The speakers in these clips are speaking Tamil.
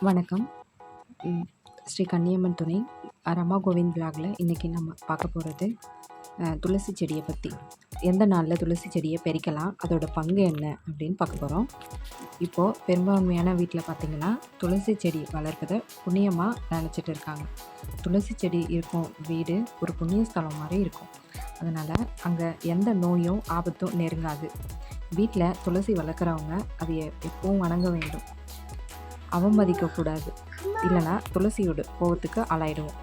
வணக்கம். ம். ஸ்ரீ கன்னியம்மன் துணை ரமா கோவிந்த் விலாகில் இன்றைக்கி நம்ம பார்க்க போகிறது துளசி செடியை பற்றி. எந்த நாளில் துளசி செடியை பறிக்கலாம், அதோட பங்கு என்ன அப்படின்னு பார்க்க போகிறோம். இப்போது பெரும்பான்மையான வீட்டில் பார்த்திங்கன்னா துளசி செடி வளர்ப்பதை புண்ணியமாக நினச்சிட்டு இருக்காங்க. துளசி செடி இருக்கும் வீடு ஒரு புண்ணிய ஸ்தலம் மாதிரி இருக்கும். அதனால் அங்கே எந்த நோயும் ஆபத்தும் நெருங்காது. வீட்டில் துளசி வளர்க்குறவங்க அதை எப்பவும் வணங்க வேண்டும், அவமதிக்கக்கூடாது. இல்லைனா துளசியோட கோவத்துக்கு ஆளாயிடுவோம்.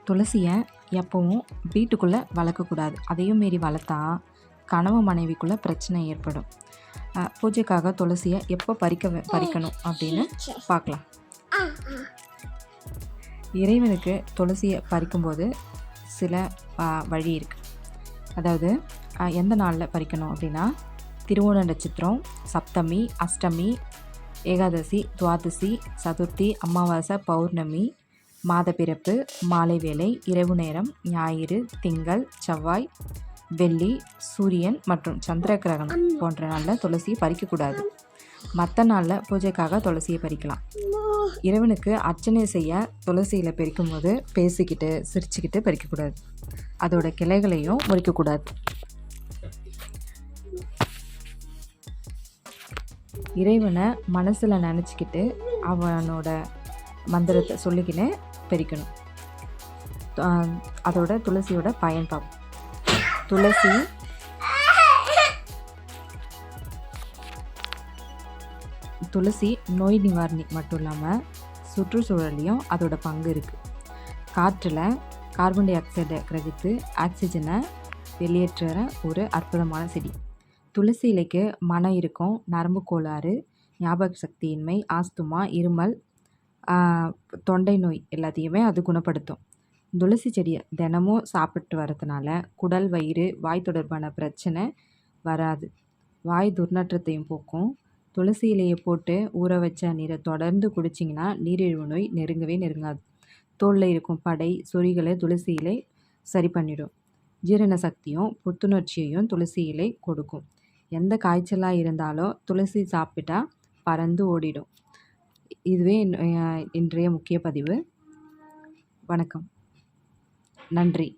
துளசியை எப்பவும் வீட்டுக்குள்ளே வளர்க்கக்கூடாது. அதையும் மீறி வளர்த்தா கணவன் மனைவிக்குள்ளே பிரச்சனை ஏற்படும். பூஜைக்காக துளசியை எப்போ பறிக்கணும் அப்படின்னு பார்க்கலாம். இறைவனுக்கு துளசியை பறிக்கும்போது சில வழி இருக்குது. அதாவது எந்த நாளில் பறிக்கணும் அப்படின்னா, திருவோண நட்சத்திரம், சப்தமி, அஷ்டமி, ஏகாதசி, துவாதசி, சதுர்த்தி, அமாவாசை, பௌர்ணமி, மாத பிறப்பு, மாலை வேளை, இரவு நேரம், ஞாயிறு, திங்கள், செவ்வாய், வெள்ளி, சூரியன் மற்றும் சந்திர கிரகணம் போன்ற நாளில் துளசியை பறிக்கக்கூடாது. மற்ற நாளில் பூஜைக்காக துளசியை பறிக்கலாம். இறைவனுக்கு அர்ச்சனை செய்ய துளசியில் பறிக்கும்போது பேசிக்கிட்டு சிரிச்சுக்கிட்டு பறிக்கக்கூடாது. அதோட கிளைகளையும் முறிக்கக்கூடாது. இறைவனை மனசில் நினச்சிக்கிட்டு அவனோட மந்திரத்தை சொல்லிக்கின்னு பறிக்கணும். அதோட துளசியோட பயன் பார்ப்போம். துளசி நோய் நிவாரணி மட்டும் இல்லாமல் சுற்றுச்சூழலையும் அதோட பங்கு இருக்குது. காற்றில் கார்பன் டை ஆக்சைடை கிரகித்து ஆக்சிஜனை வெளியேற்றுற ஒரு அற்புதமான செடி. துளசி இலைக்கு மனம் இருக்கும், நரம்பு கோளாறு, ஞாபக சக்தியின்மை, ஆஸ்துமா, இருமல், தொண்டை நோய் எல்லாத்தையுமே அது குணப்படுத்தும். துளசி செடியை தினமும் சாப்பிட்டு வரதுனால குடல், வயிறு, வாய் தொடர்பான பிரச்சனை வராது. வாய் துர்நாற்றத்தையும் போக்கும். துளசி இலையை போட்டு ஊற வச்ச நீரை தொடர்ந்து குடிச்சிங்கன்னா நீரிழிவு நோய் நெருங்காது. தோலில் இருக்கும் படை, சொறிகளை துளசி இலை சரி பண்ணிடும். ஜீரண சக்தியும் புத்துணர்ச்சியையும் துளசி இலை கொடுக்கும். எந்த காய்ச்சலாக இருந்தாலும் துளசி சாப்பிட்டா பறந்து ஓடிடும். இதுவே இன்றைய முக்கிய பதிவு. வணக்கம். நன்றி.